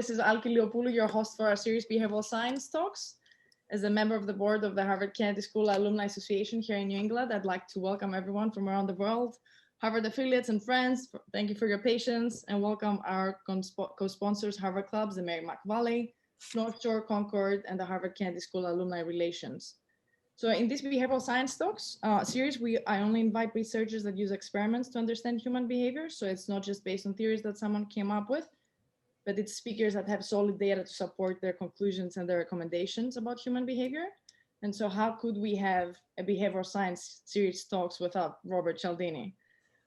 this is Alki Leopoulou, your host for our series Behavioral Science Talks. As a member of the board of the Harvard Kennedy School Alumni Association here in New England, I'd like to welcome everyone from around the world, Harvard affiliates and friends. Thank you for your patience, and welcome our co-sponsors, Harvard Clubs, the Merrimack Valley, North Shore, Concord, and the Harvard Kennedy School Alumni Relations. So in this Behavioral Science Talks series, I only invite researchers that use experiments to understand human behavior. So it's not just based on theories that someone came up with, but it's speakers that have solid data to support their conclusions and their recommendations about human behavior. And so how could we have a behavioral science series talks without Robert Cialdini?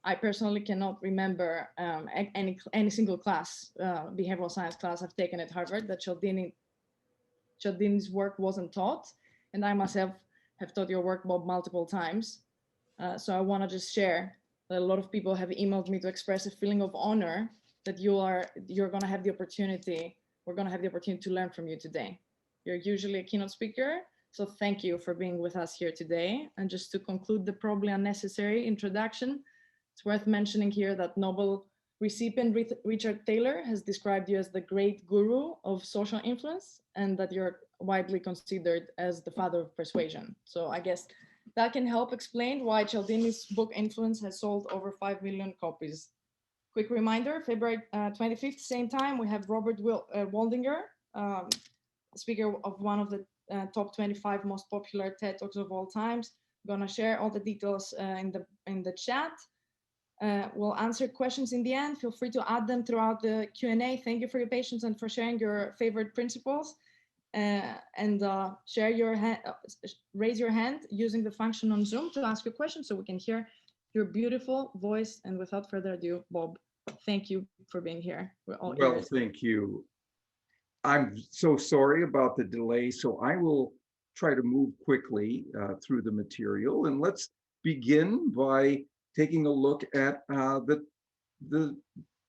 I personally cannot remember any single class, behavioral science class I've taken at Harvard that Cialdini's work wasn't taught. And I myself have taught your work, Bob, multiple times. So I want to just share that a lot of people have emailed me to express a feeling of honor that you're going to have the opportunity, we're going to have the opportunity to learn from you today. You're usually a keynote speaker, so thank you for being with us here today. And just to conclude the probably unnecessary introduction, it's worth mentioning here that Nobel recipient Richard Thaler has described you as the great guru of social influence, and that you're widely considered as the father of persuasion. So I guess that can help explain why Cialdini's book Influence has sold over 5 million copies. Quick reminder, February 25th, same time, we have Robert Waldinger, speaker of one of the top 25 most popular TED Talks of all times. I'm gonna share all the details in the chat. We'll answer questions in the end. Feel free to add them throughout the Q&A. Thank you for your patience and for sharing your favorite principles. And raise your hand using the function on Zoom to ask your question so we can hear your beautiful voice. And without further ado, Bob, thank you for being here. We're all ears. Thank you. I'm so sorry about the delay, so I will try to move quickly through the material. And let's begin by taking a look at the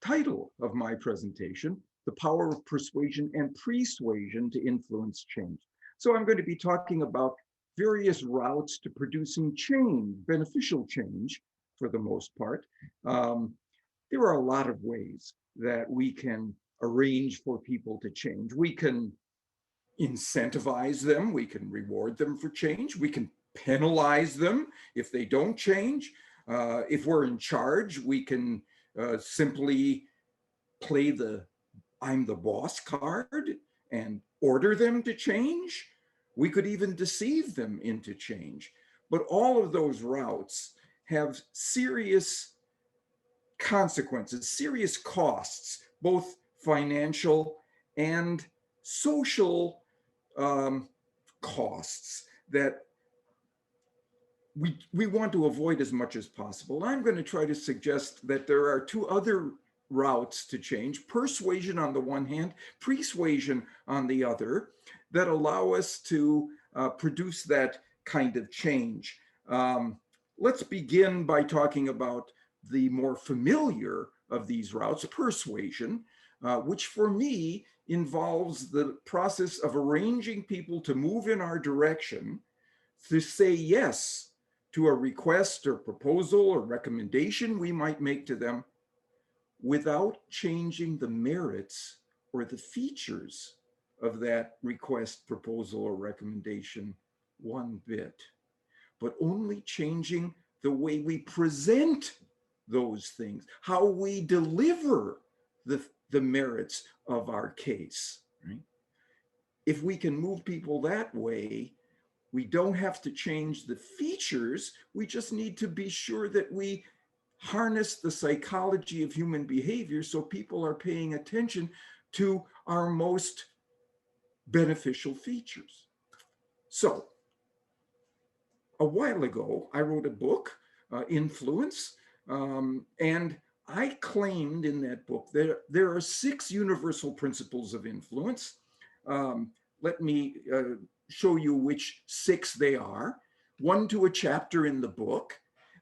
title of my presentation, The Power of Persuasion and Pre-suasion to Influence Change. So I'm going to be talking about various routes to producing change, beneficial change for the most part. There are a lot of ways that we can arrange for people to change. We can incentivize them, we can reward them for change, we can penalize them if they don't change. If we're in charge, we can simply play the I'm the boss card and order them to change. We could even deceive them into change. But all of those routes have serious consequences, serious costs, both financial and social costs that we want to avoid as much as possible. I'm going to try to suggest that there are two other routes to change: persuasion on the one hand, pre-suasion on the other, that allow us to produce that kind of change. Let's begin by talking about the more familiar of these routes, persuasion, which for me involves the process of arranging people to move in our direction, to say yes to a request or proposal or recommendation we might make to them, without changing the merits or the features of that request, proposal, or recommendation one bit, but only changing the way we present those things, how we deliver the merits of our case, right? If we can move people that way, we don't have to change the features. We just need to be sure that we harness the psychology of human behavior so people are paying attention to our most beneficial features. So a while ago, I wrote a book, Influence, and I claimed in that book that there are 6 universal principles of influence. Let me show you which 6 they are. 1 to a chapter in the book.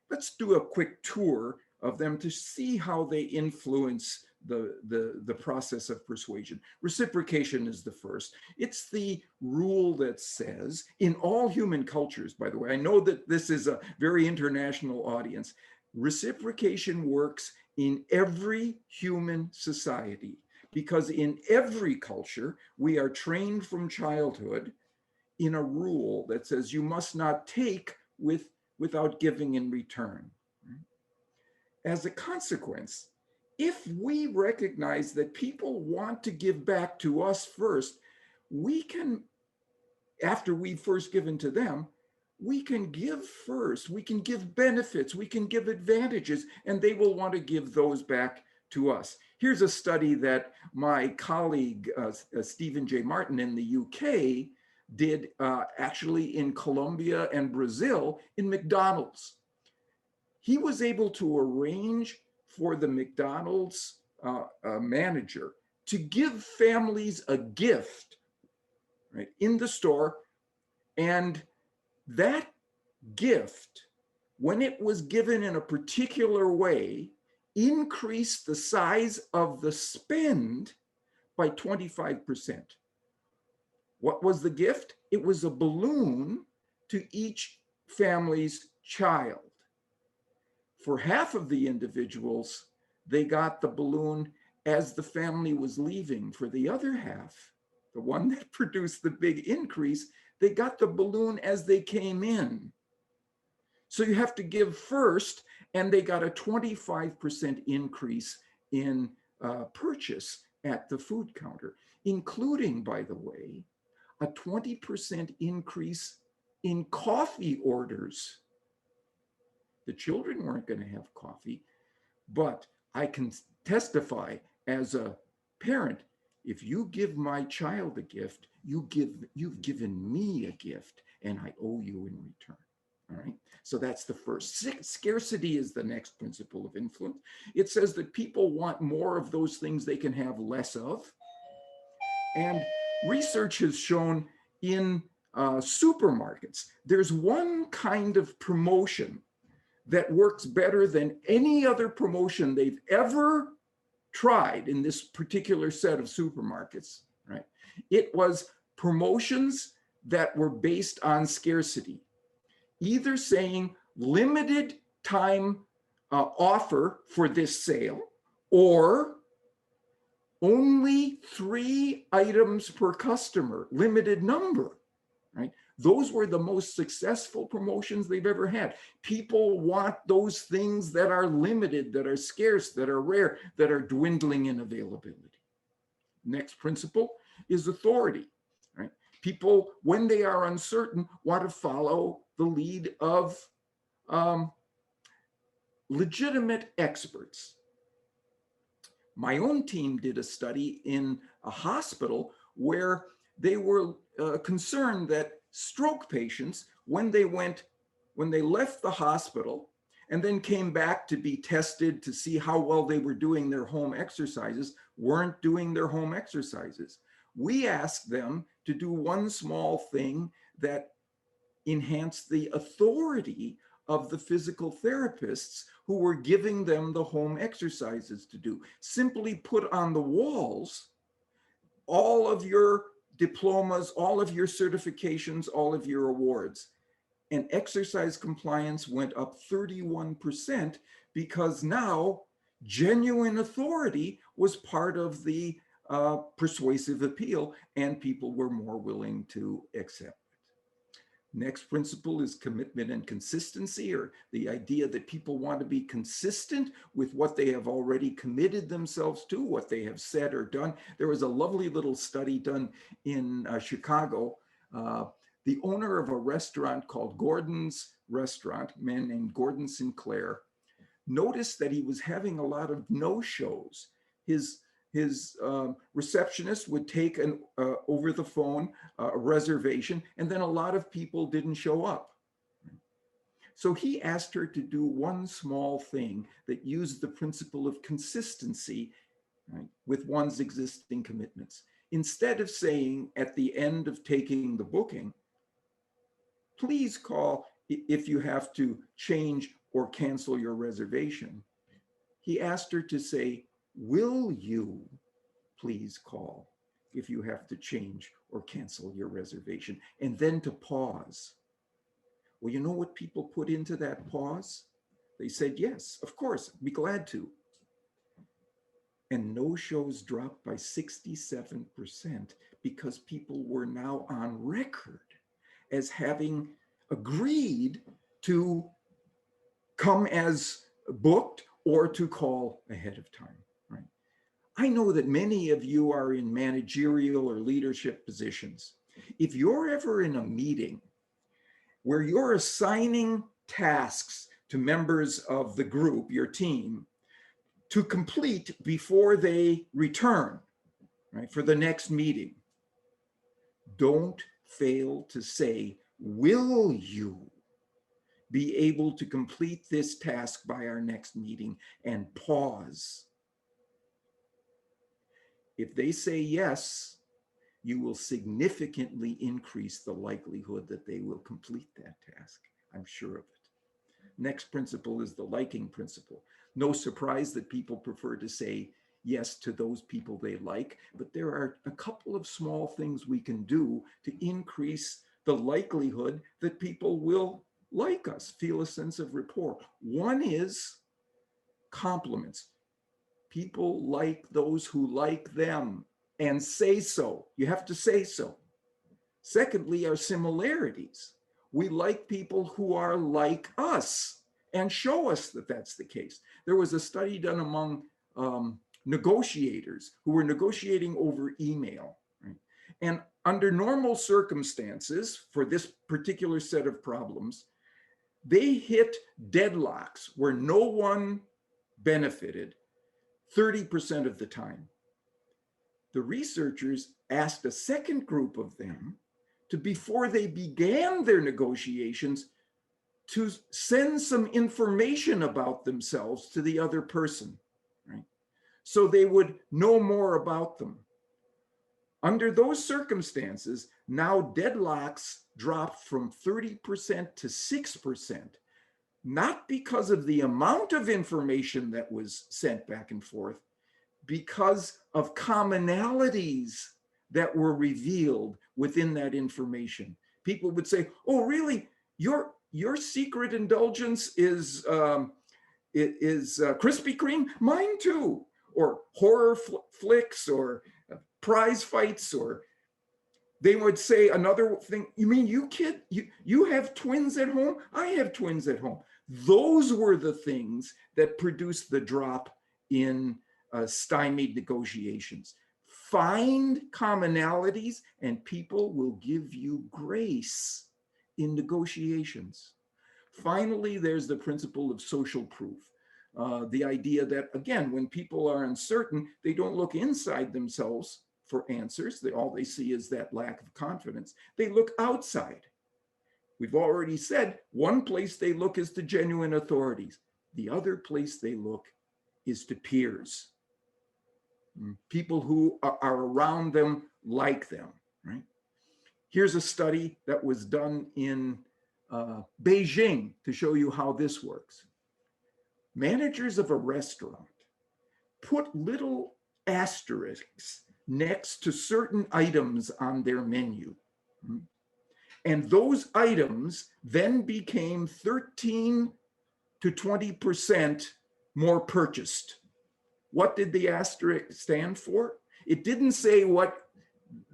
Let's do a quick tour of them to see how they influence the process of persuasion. Reciprocation is the first. It's the rule that says, in all human cultures, by the way, I know that this is a very international audience, reciprocation works in every human society because in every culture, we are trained from childhood in a rule that says you must not take without giving in return. As a consequence, if we recognize that people want to give back to us first, we can, after we've first given to them, we can give first, we can give benefits, we can give advantages, and they will want to give those back to us. Here's a study that my colleague, Stephen J. Martin in the UK did actually in Colombia and Brazil in McDonald's. He was able to arrange for the McDonald's manager to give families a gift, right, in the store, and that gift, when it was given in a particular way, increased the size of the spend by 25%. What was the gift? It was a balloon to each family's child. For half of the individuals, they got the balloon as the family was leaving. For the other half, the one that produced the big increase, they got the balloon as they came in. So you have to give first, and they got a 25% increase in purchase at the food counter, including, by the way, a 20% increase in coffee orders. The children weren't going to have coffee, but I can testify as a parent, if you give my child a gift, you've given me a gift, and I owe you in return. All right. So that's the first. Scarcity is the next principle of influence. It says that people want more of those things they can have less of. And research has shown in supermarkets, there's one kind of promotion that works better than any other promotion they've ever tried in this particular set of supermarkets, right? It was promotions that were based on scarcity, either saying limited time offer for this sale, or only 3 items per customer, limited number, right? Those were the most successful promotions they've ever had. People want those things that are limited, that are scarce, that are rare, that are dwindling in availability. Next principle is authority, right? People, when they are uncertain, want to follow the lead of legitimate experts. My own team did a study in a hospital where they were concerned that stroke patients, when they left the hospital and then came back to be tested to see how well they were doing their home exercises, weren't doing their home exercises. We asked them to do one small thing that enhanced the authority of the physical therapists who were giving them the home exercises to do. Simply put on the walls all of your diplomas, all of your certifications, all of your awards. And exercise compliance went up 31% because now genuine authority was part of the persuasive appeal, and people were more willing to accept it. Next principle is commitment and consistency, or the idea that people want to be consistent with what they have already committed themselves to, what they have said or done. There was a lovely little study done in Chicago. The owner of a restaurant called Gordon's Restaurant, a man named Gordon Sinclair, noticed that he was having a lot of no-shows. His receptionist would take over the phone a reservation, and then a lot of people didn't show up. So he asked her to do one small thing that used the principle of consistency, right, with one's existing commitments. Instead of saying at the end of taking the booking, please call if you have to change or cancel your reservation, he asked her to say, will you please call if you have to change or cancel your reservation? And then to pause. Well, you know what people put into that pause? They said, yes, of course, be glad to. And no-shows dropped by 67% because people were now on record as having agreed to come as booked or to call ahead of time, right? I know that many of you are in managerial or leadership positions. If you're ever in a meeting where you're assigning tasks to members of the group, your team, to complete before they return, right, for the next meeting, don't fail to say, will you be able to complete this task by our next meeting, and pause. If they say yes, you will significantly increase the likelihood that they will complete that task. I'm sure of it. Next principle is the liking principle. No surprise that people prefer to say yes to those people they like, but there are a couple of small things we can do to increase the likelihood that people will like us, feel a sense of rapport. One is compliments. People like those who like them, and say so. You have to say so. Secondly, are similarities. We like people who are like us and show us that that's the case. There was a study done among negotiators who were negotiating over email, right? And under normal circumstances, for this particular set of problems, they hit deadlocks where no one benefited 30% of the time. The researchers asked a second group of them to, before they began their negotiations, to send some information about themselves to the other person, right? So they would know more about them. Under those circumstances, now deadlocks dropped from 30% to 6%, not because of the amount of information that was sent back and forth, because of commonalities that were revealed within that information. People would say, oh, really? Your secret indulgence is Krispy Kreme? Mine too. Or horror flicks, or prize fights, or they would say another thing, you mean you have twins at home? I have twins at home. Those were the things that produced the drop in stymied negotiations. Find commonalities and people will give you grace in negotiations. Finally, there's the principle of social proof. The idea that, again, when people are uncertain, they don't look inside themselves for answers. All they see is that lack of confidence. They look outside. We've already said one place they look is to genuine authorities. The other place they look is to peers. People who are around them like them, right? Here's a study that was done in Beijing to show you how this works. Managers of a restaurant put little asterisks next to certain items on their menu. And those items then became 13 to 20% more purchased. What did the asterisk stand for? It didn't say what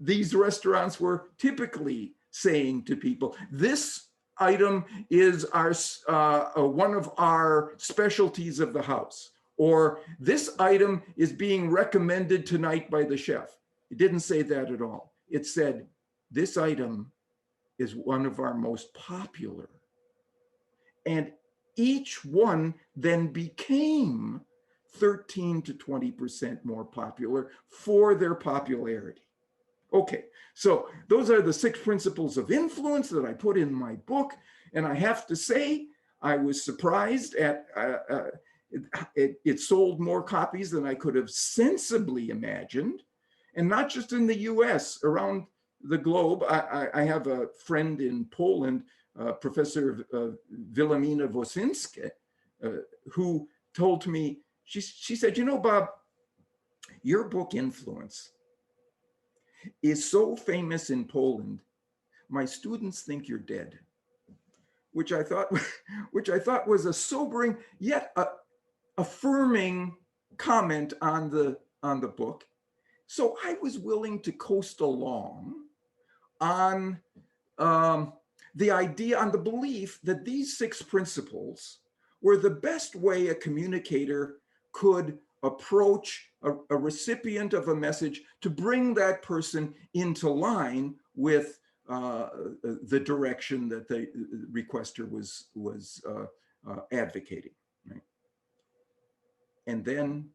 these restaurants were typically saying to people. This item is one of our specialties of the house, or this item is being recommended tonight by the chef. It didn't say that at all. It said, this item is one of our most popular. And each one then became 13 to 20% more popular for their popularity. Okay, so those are the 6 principles of influence that I put in my book. And I have to say, I was surprised at it sold more copies than I could have sensibly imagined. And not just in the US, around the globe. I have a friend in Poland, Professor Wilhelmina Wosinska, who told me, she said, you know, Bob, your book Influence is so famous in Poland, my students think you're dead, which I thought was a sobering yet affirming comment on the book. So I was willing to coast along on the idea, on the belief that these 6 principles were the best way a communicator could approach a recipient of a message to bring that person into line with the direction that the requester was advocating. Right? And then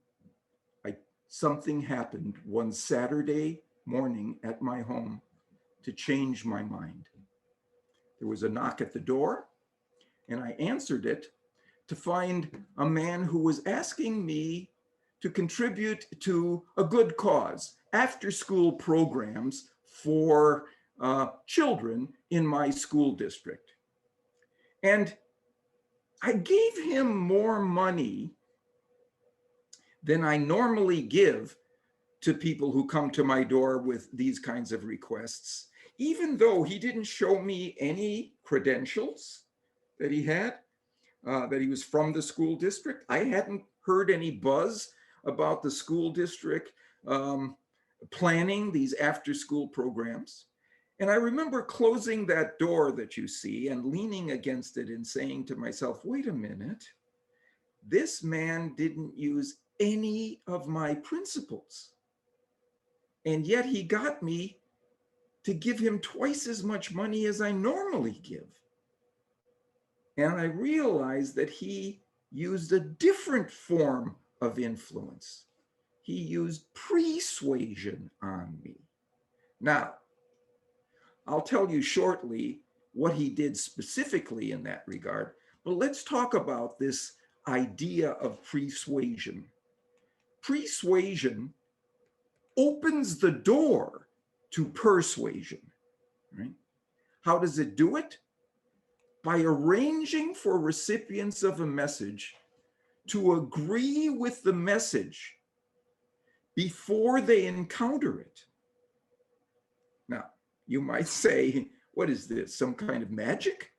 something happened one Saturday morning at my home to change my mind. There was a knock at the door, and I answered it to find a man who was asking me to contribute to a good cause, after-school programs for children in my school district. And I gave him more money than I normally give to people who come to my door with these kinds of requests, even though he didn't show me any credentials that he had, that he was from the school district. I hadn't heard any buzz about the school district planning these after-school programs. And I remember closing that door that you see and leaning against it and saying to myself, wait a minute, this man didn't use any of my principles. And yet he got me to give him twice as much money as I normally give. And I realized that he used a different form of influence. He used persuasion on me. Now, I'll tell you shortly what he did specifically in that regard, but let's talk about this idea of persuasion. Persuasion opens the door to persuasion, right? How does it do it? By arranging for recipients of a message to agree with the message before they encounter it. Now, you might say, what is this, some kind of magic?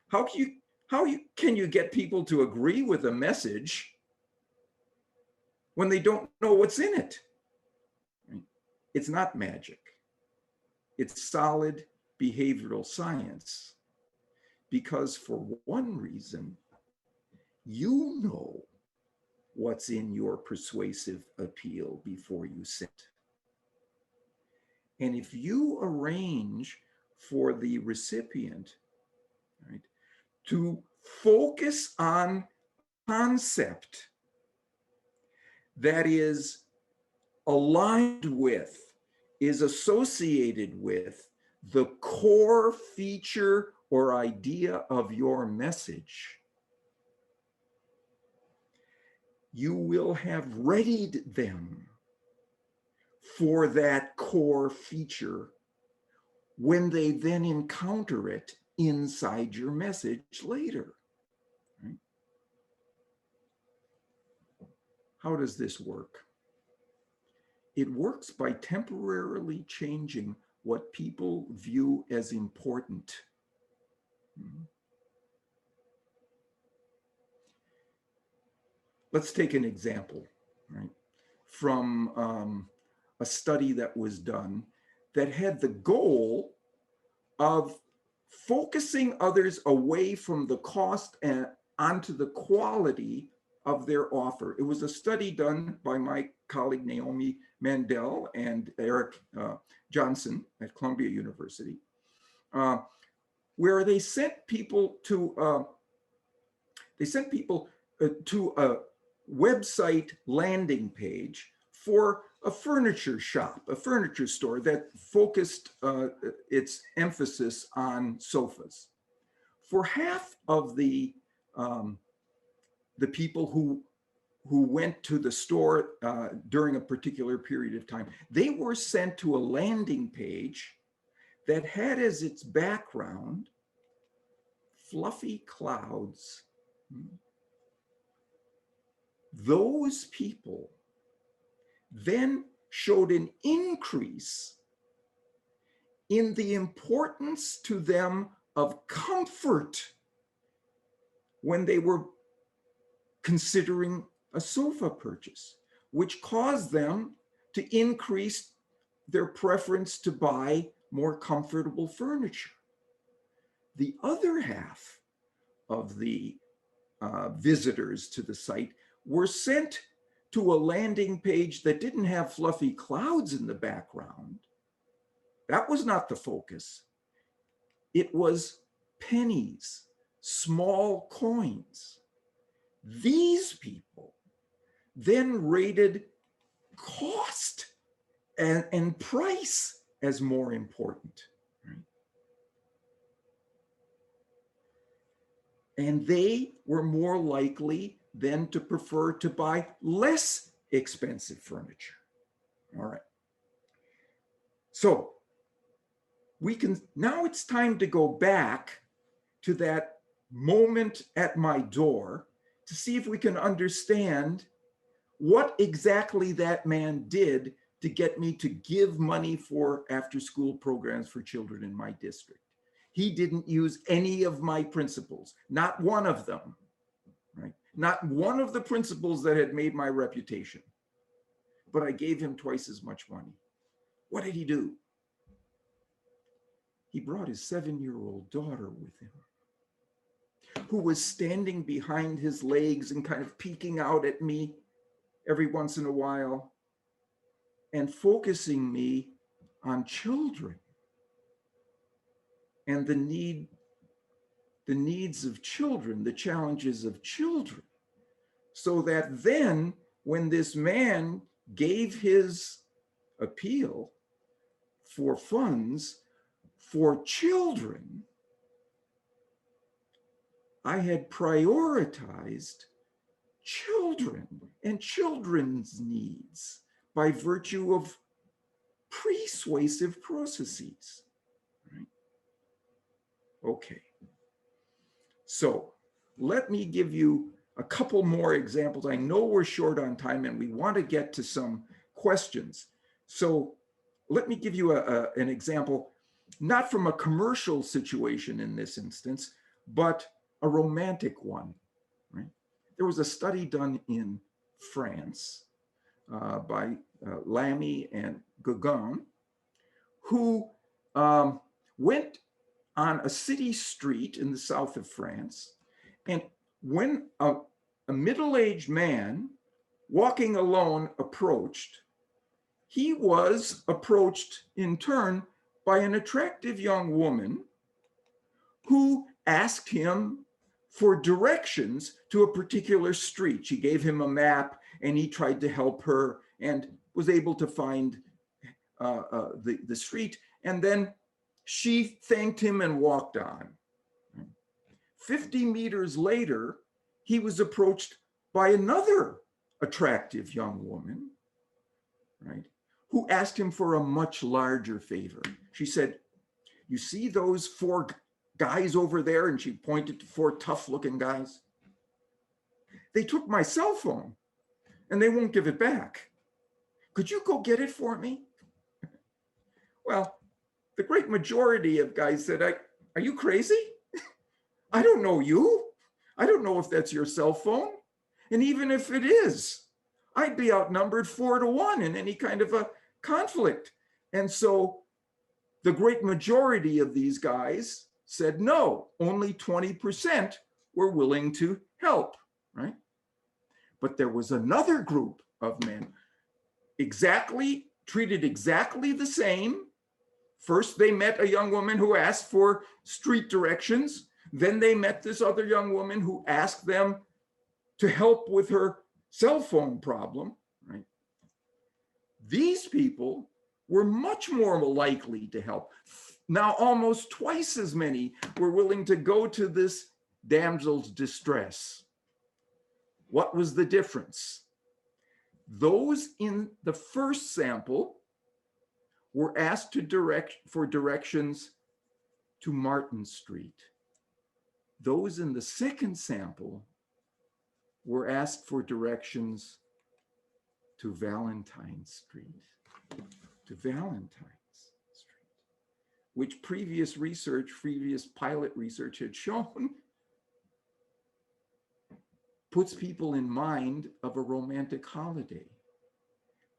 How can you get people to agree with a message when they don't know what's in it? It's not magic. It's solid behavioral science. Because for one reason, you know what's in your persuasive appeal before you say it. And if you arrange for the recipient, right, to focus on concept that is aligned with, is associated with the core feature or idea of your message, you will have readied them for that core feature when they then encounter it inside your message later. Right? How does this work? It works by temporarily changing what people view as important. Let's take an example, right, from a study that was done that had the goal of focusing others away from the cost and onto the quality of their offer. It was a study done by my colleague Naomi Mandel and Eric Johnson at Columbia University, where they sent people to a website landing page for a furniture shop, a furniture store that focused its emphasis on sofas. For half of the people who went to the store during a particular period of time, they were sent to a landing page that had as its background fluffy clouds. Those people then showed an increase in the importance to them of comfort when they were considering a sofa purchase. which caused them to increase their preference to buy more comfortable furniture. The other half of the visitors to the site were sent to a landing page that didn't have fluffy clouds in the background. That was not the focus. It was pennies, small coins. These people then rated cost and price as more important. Right? And they were more likely then to prefer to buy less expensive furniture. All right. So now it's time to go back to that moment at my door to see if we can understand what exactly that man did to get me to give money for after-school programs for children in my district. He didn't use any of my principles, not one of them, right? Not one of the principles that had made my reputation, but I gave him twice as much money. What did he do? He brought his 7-year-old daughter with him, who was standing behind his legs and kind of peeking out at me every once in a while and focusing me on children and the needs of children, the challenges of children, so that then when this man gave his appeal for funds for children, I had prioritized children and children's needs by virtue of persuasive processes. Right? Okay. So let me give you a couple more examples. I know we're short on time and we want to get to some questions. So let me give you an example, not from a commercial situation in this instance, but a romantic one. Right? There was a study done in France by Lamy and Gauguin, who went on a city street in the south of France, and when a middle-aged man walking alone approached, he was approached in turn by an attractive young woman who asked him for directions to a particular street. She gave him a map and he tried to help her and was able to find the street. And then she thanked him and walked on. 50 meters later, he was approached by another attractive young woman, right, who asked him for a much larger favor. She said, "You see those 4 guys over there?" And she pointed to 4 tough-looking guys. "They took my cell phone and they won't give it back. Could you go get it for me?" Well, the great majority of guys said, "Are you crazy? I don't know you. I don't know if that's your cell phone. And even if it is, I'd be outnumbered 4 to 1 in any kind of a conflict." And so the great majority of these guys said no. Only 20% were willing to help, right? But there was another group of men treated exactly the same. First, they met a young woman who asked for street directions. Then they met this other young woman who asked them to help with her cell phone problem, right? These people were much more likely to help. Now, almost twice as many were willing to go to this damsel's distress. What was the difference? Those in the first sample were asked for directions to Martin Street. Those in the second sample were asked for directions to Valentine Street, which previous pilot research had shown puts people in mind of a romantic holiday.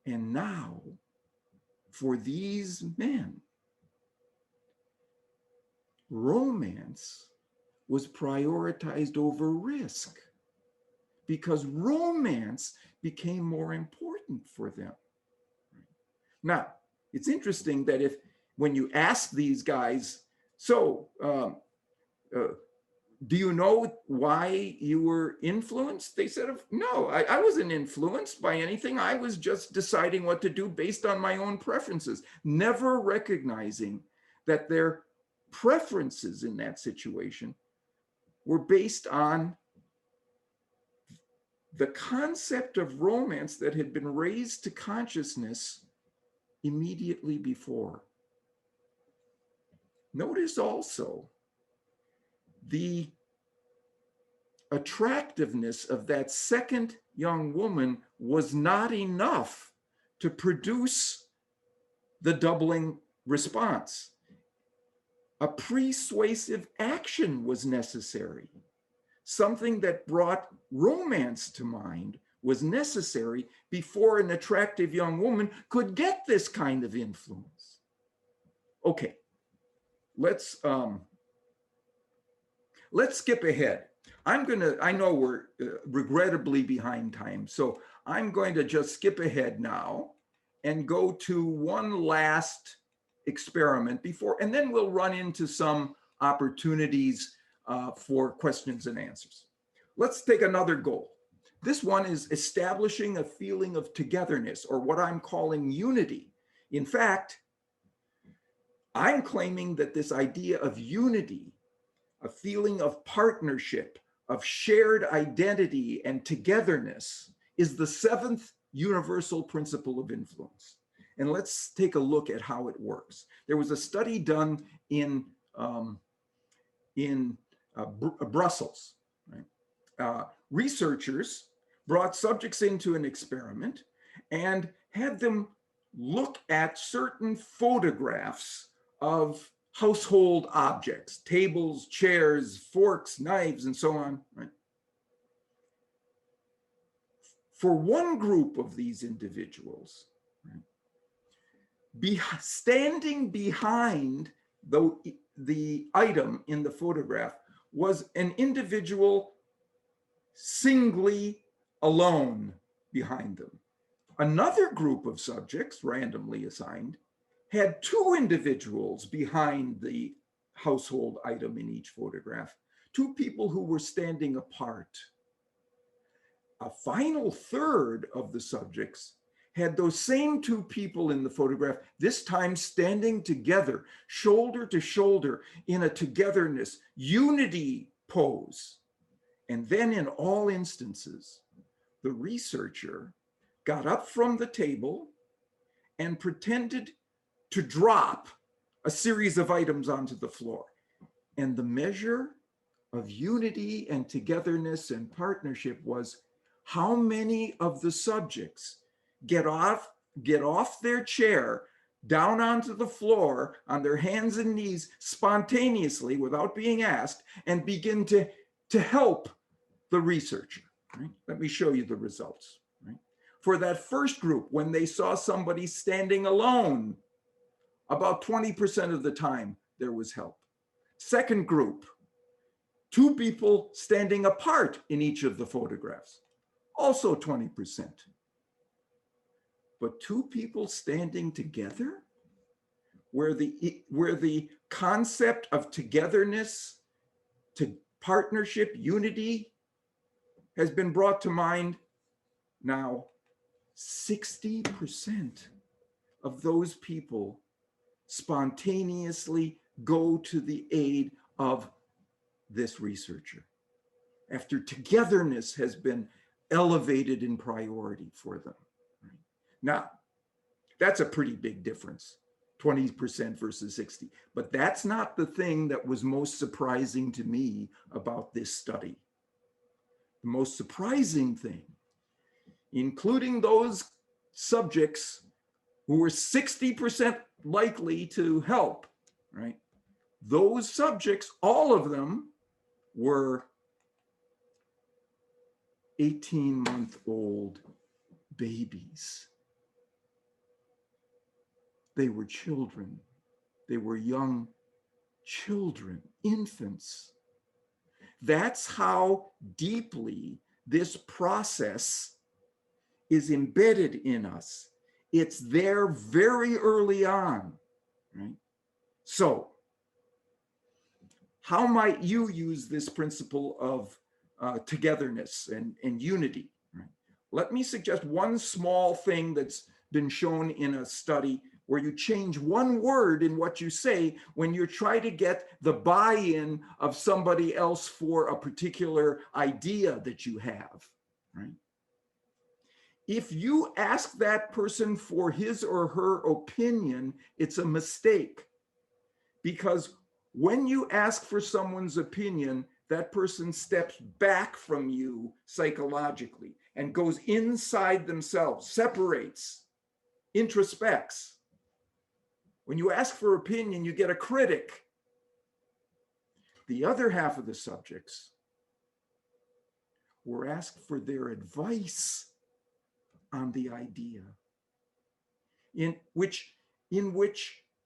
And now, for these men, romance was prioritized over risk because romance became more important for them. Now, it's interesting that when you ask these guys, so do you know why you were influenced? They said, no, I wasn't influenced by anything. I was just deciding what to do based on my own preferences, never recognizing that their preferences in that situation were based on the concept of romance that had been raised to consciousness immediately before. Notice also the attractiveness of that second young woman was not enough to produce the doubling response. A persuasive action was necessary. Something that brought romance to mind was necessary before an attractive young woman could get this kind of influence. Okay, let's skip ahead. I know we're regrettably behind time, so I'm going to just skip ahead now and go to one last experiment before, and then we'll run into some opportunities for questions and answers. Let's take another goal. This one is establishing a feeling of togetherness, or what I'm calling unity. In fact, I'm claiming that this idea of unity, a feeling of partnership, of shared identity and togetherness, is the seventh universal principle of influence. And let's take a look at how it works. There was a study done in Brussels. Right? Researchers brought subjects into an experiment and had them look at certain photographs of household objects, tables, chairs, forks, knives, and so on. Right? For one group of these individuals, right, standing behind the item in the photograph was an individual singly alone behind them. Another group of subjects, randomly assigned, had two individuals behind the household item in each photograph, two people who were standing apart. A final third of the subjects had those same two people in the photograph, this time standing together, shoulder to shoulder, in a togetherness, unity pose. And then in all instances, the researcher got up from the table and pretended to drop a series of items onto the floor. And the measure of unity and togetherness and partnership was how many of the subjects get off their chair, down onto the floor on their hands and knees spontaneously without being asked, and begin to help the researcher. Right? Let me show you the results. Right? For that first group, when they saw somebody standing alone, about 20% of the time there was help. Second group, two people standing apart in each of the photographs, also 20%. But two people standing together, where the concept of togetherness, to partnership, unity has been brought to mind, now 60% of those people spontaneously go to the aid of this researcher after togetherness has been elevated in priority for them. Now, that's a pretty big difference, 20% versus 60. But that's not the thing that was most surprising to me about this study. The most surprising thing, including those subjects who were 60% likely to help, right? Those subjects, all of them, were 18-month-old babies. they were children. They were young children, infants. That's how deeply this process is embedded in us. It's there very early on, right? So, how might you use this principle of togetherness and unity? Right? Let me suggest one small thing that's been shown in a study where you change one word in what you say when you try to get the buy-in of somebody else for a particular idea that you have, right? If you ask that person for his or her opinion, it's a mistake. Because when you ask for someone's opinion, that person steps back from you psychologically and goes inside themselves, separates, introspects. When you ask for opinion, you get a critic. The other half of the subjects were asked for their advice on the idea, in which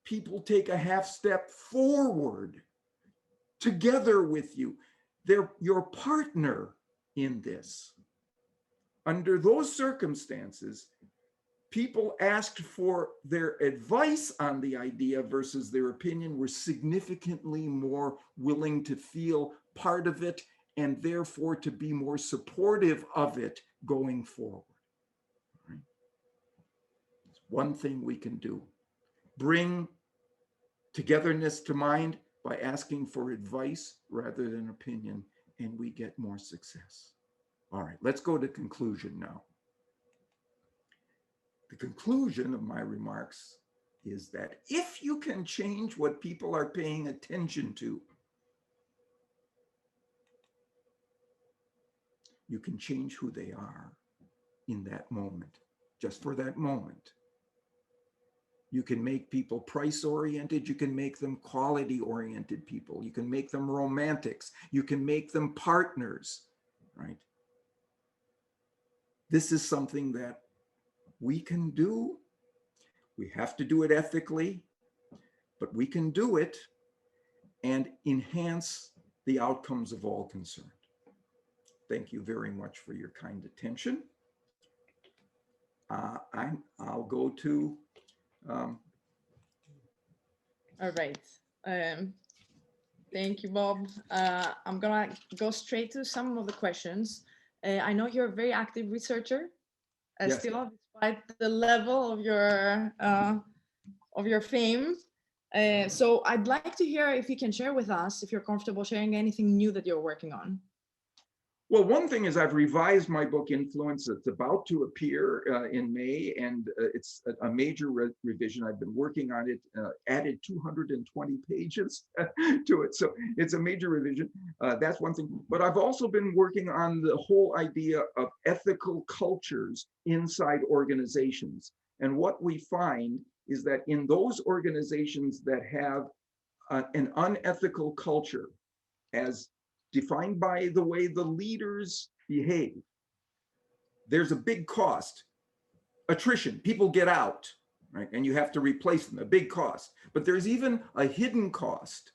people take a half step forward together with you. They're your partner in this. Under those circumstances, people asked for their advice on the idea versus their opinion were significantly more willing to feel part of it and therefore to be more supportive of it going forward. Right? It's one thing we can do. Bring togetherness to mind by asking for advice rather than opinion, and we get more success. All right, let's go to conclusion now. The conclusion of my remarks is that if you can change what people are paying attention to, you can change who they are in that moment, just for that moment. You can make people price-oriented. You can make them quality-oriented people. You can make them romantics. You can make them partners, right? This is something that we can do. We have to do it ethically, but we can do it and enhance the outcomes of all concerned. Thank you very much for your kind attention. I'll go to all right. Thank you, Bob. I'm gonna go straight to some of the questions. I know you're a very active researcher, yes. Still, despite the level of your fame. So I'd like to hear if you can share with us, if you're comfortable sharing anything new that you're working on. Well, one thing is I've revised my book Influence. It's about to appear in May, and it's a major revision. I've been working on it, added 220 pages to it. So it's a major revision. That's one thing. But I've also been working on the whole idea of ethical cultures inside organizations. And what we find is that in those organizations that have an unethical culture, as defined by the way the leaders behave, there's a big cost. Attrition, people get out, right? And you have to replace them, a big cost. But there's even a hidden cost.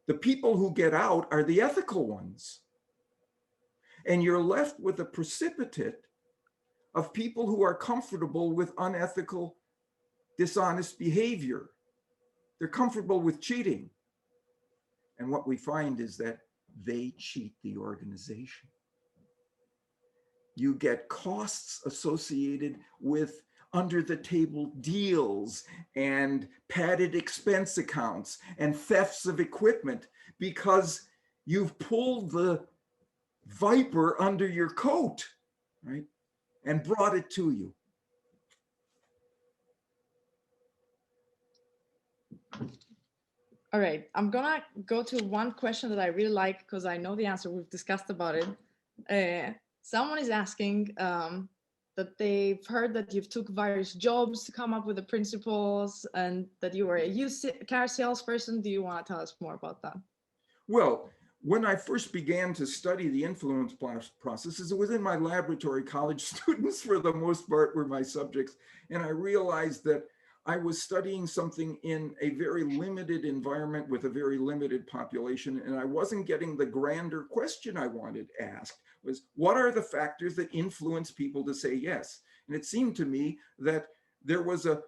The people who get out are the ethical ones. And you're left with a precipitate of people who are comfortable with unethical, dishonest behavior. They're comfortable with cheating. And what we find is that they cheat the organization. You get costs associated with under the table deals and padded expense accounts and thefts of equipment because you've pulled the viper under your coat, right? And brought it to you. All right, I'm gonna go to one question that I really like because I know the answer. We've discussed about it. Someone is asking that they've heard that you've took various jobs to come up with the principles and that you were a used car salesperson. Do you want to tell us more about that? Well, when I first began to study the influence processes, it was in my laboratory. College students, for the most part, were my subjects. And I realized that I was studying something in a very limited environment with a very limited population, and I wasn't getting the grander question I wanted asked, was what are the factors that influence people to say yes? And it seemed to me that there was a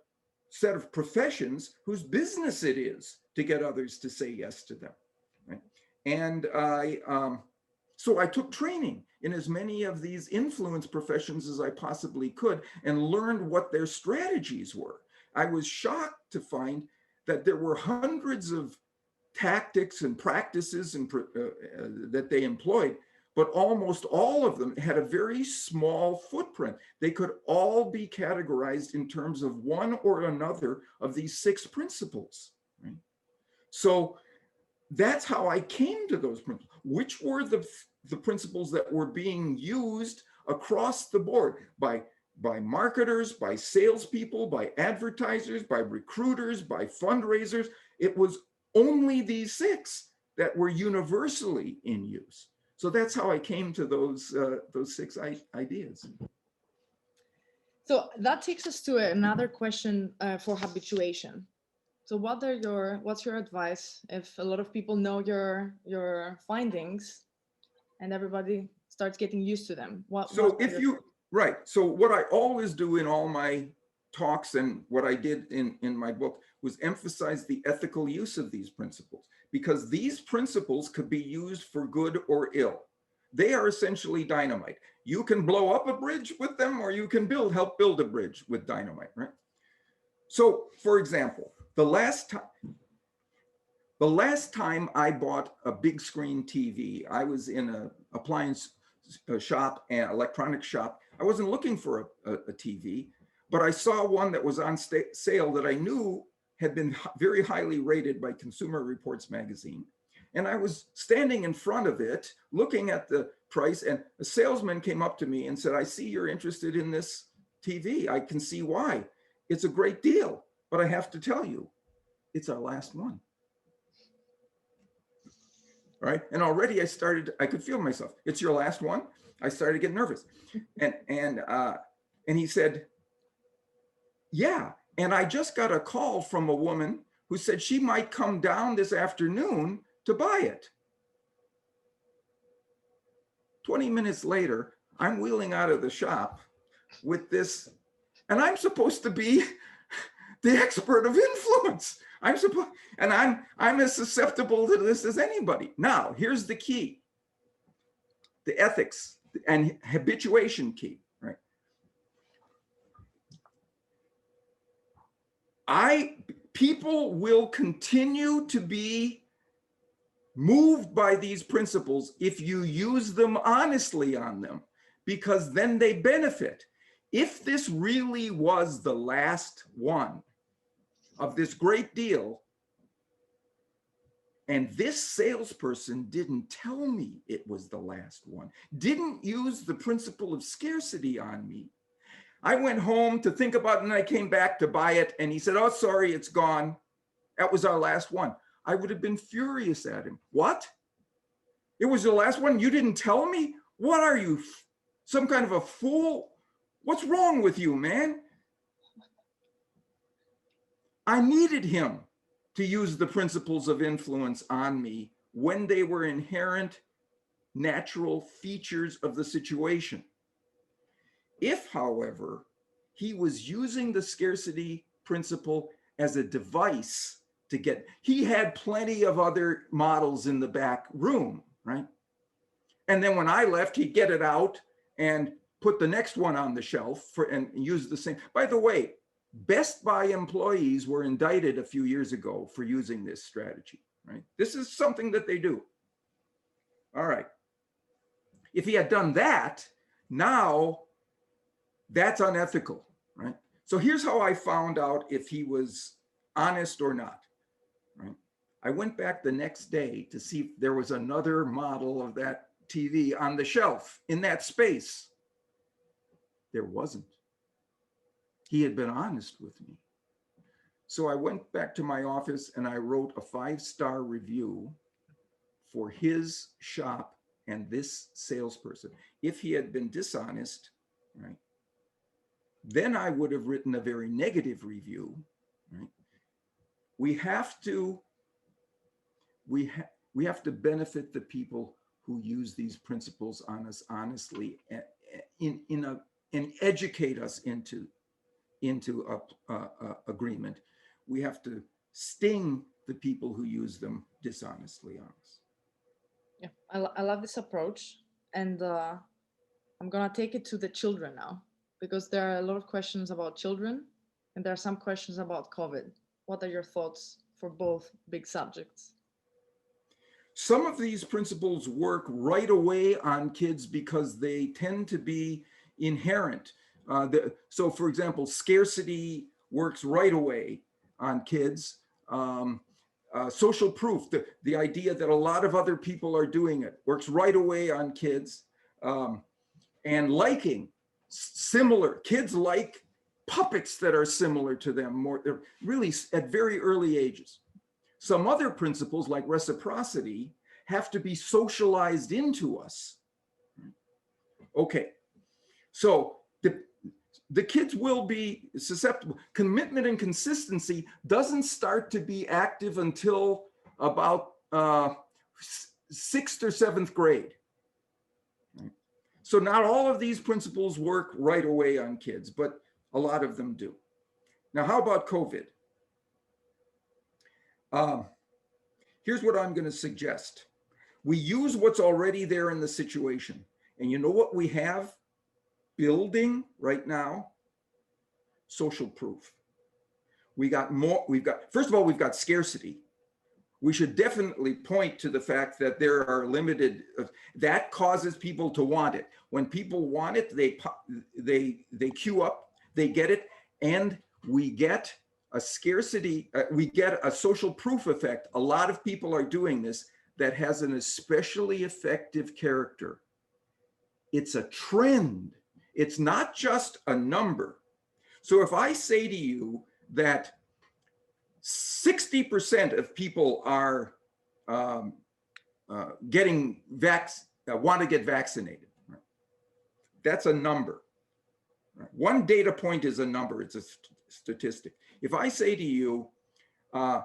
set of professions whose business it is to get others to say yes to them, right? And so I took training in as many of these influence professions as I possibly could and learned what their strategies were. I was shocked to find that there were hundreds of tactics and practices that they employed, but almost all of them had a very small footprint. They could all be categorized in terms of one or another of these 6 principles, right? So that's how I came to those principles, which were the principles that were being used across the board by marketers, by salespeople, by advertisers, by recruiters, by fundraisers. It was only these 6 that were universally in use. So that's how I came to those 6 ideas. So that takes us to another question for habituation. So what's your advice if a lot of people know your findings and everybody starts getting used to them? Right. So what I always do in all my talks and what I did in my book was emphasize the ethical use of these principles, because these principles could be used for good or ill. They are essentially dynamite. You can blow up a bridge with them, or you can help build a bridge with dynamite, right? So, for example, the last time I bought a big screen TV, I was in an appliance shop, an electronics shop. I wasn't looking for a TV, but I saw one that was on sale that I knew had been very highly rated by Consumer Reports magazine. And I was standing in front of it, looking at the price, and a salesman came up to me and said, "I see you're interested in this TV. I can see why. It's a great deal, but I have to tell you, it's our last one." Right? And already I could feel myself. "It's your last one?" I started to get nervous. And he said, "Yeah. And I just got a call from a woman who said she might come down this afternoon to buy it." 20 minutes later, I'm wheeling out of the shop with this, and I'm supposed to be the expert of influence. I'm as susceptible to this as anybody. Now, here's the key. The ethics and habituation key, right? People will continue to be moved by these principles if you use them honestly on them, because then they benefit. If this really was the last one of this great deal, and this salesperson didn't tell me it was the last one, didn't use the principle of scarcity on me, I went home to think about it, and I came back to buy it, and he said, "Oh, sorry, it's gone. That was our last one." I would have been furious at him. "What? It was the last one? You didn't tell me? What are you, some kind of a fool? What's wrong with you, man?" I needed him to use the principles of influence on me when they were inherent natural features of the situation. If, however, he was using the scarcity principle as a device to get, he had plenty of other models in the back room, right? And then when I left, he'd get it out and put the next one on the shelf and use the same. By the way, Best Buy employees were indicted a few years ago for using this strategy, right? This is something that they do. All right. If he had done that, now that's unethical, right? So here's how I found out if he was honest or not, right? I went back the next day to see if there was another model of that TV on the shelf in that space. There wasn't. He had been honest with me. So I went back to my office and I wrote a 5-star review for his shop and this salesperson. If he had been dishonest, right, then I would have written a very negative review right? We have to benefit the people who use these principles on us honestly and educate us into agreement. We have to sting the people who use them dishonestly on us. Yeah, I love this approach, and I'm gonna take it to the children now, because there are a lot of questions about children, and there are some questions about COVID. What are your thoughts for both big subjects? Some of these principles work right away on kids because they tend to be inherent. So for example, scarcity works right away on kids. Social proof, the idea that a lot of other people are doing it, works right away on kids. And liking, similar, kids like puppets that are similar to them, more really at very early ages. Some other principles like reciprocity have to be socialized into us. Okay, so the kids will be susceptible. Commitment and consistency doesn't start to be active until about 6th or 7th grade. So not all of these principles work right away on kids, but a lot of them do. Now, how about COVID? Here's what I'm going to suggest. We use what's already there in the situation. And you know what we have building right now? Social proof. First of all, we've got scarcity. We should definitely point to the fact that there are limited, that causes people to want it. When people want it, they queue up, they get it, and we get a scarcity, we get a social proof effect. A lot of people are doing this that has an especially effective character. It's a trend. It's not just a number. So if I say to you that 60% of people are want to get vaccinated, right? That's a number. Right? One data point is a number, it's a statistic. If I say to you, 2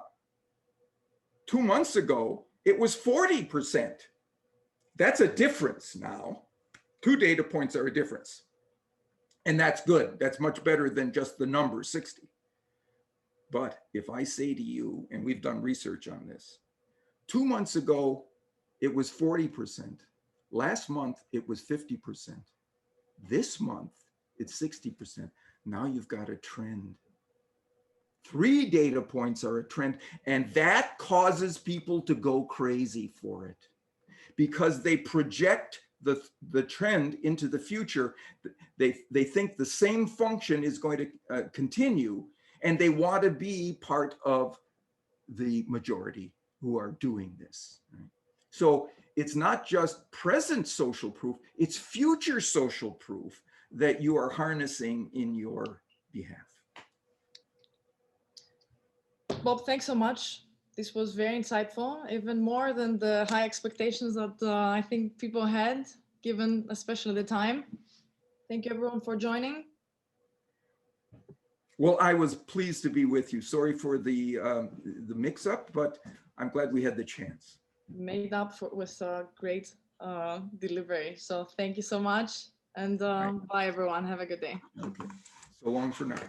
months ago, it was 40%. That's a difference now. 2 data points are a difference. And that's good. That's much better than just the number 60. But if I say to you, and we've done research on this, 2 months ago, it was 40%. Last month, it was 50%. This month, it's 60%. Now you've got a trend. 3 data points are a trend, and that causes people to go crazy for it because they project the trend into the future. They think the same function is going to continue, and they want to be part of the majority who are doing this. Right? So it's not just present social proof, it's future social proof that you are harnessing in your behalf. Bob, thanks so much. This was very insightful, even more than the high expectations that I think people had, given especially the time. Thank you everyone for joining. Well, I was pleased to be with you. Sorry for the mix-up, but I'm glad we had the chance. Made up with a great delivery. So thank you so much. And Right. Bye everyone. Have a good day. Okay. So long for now.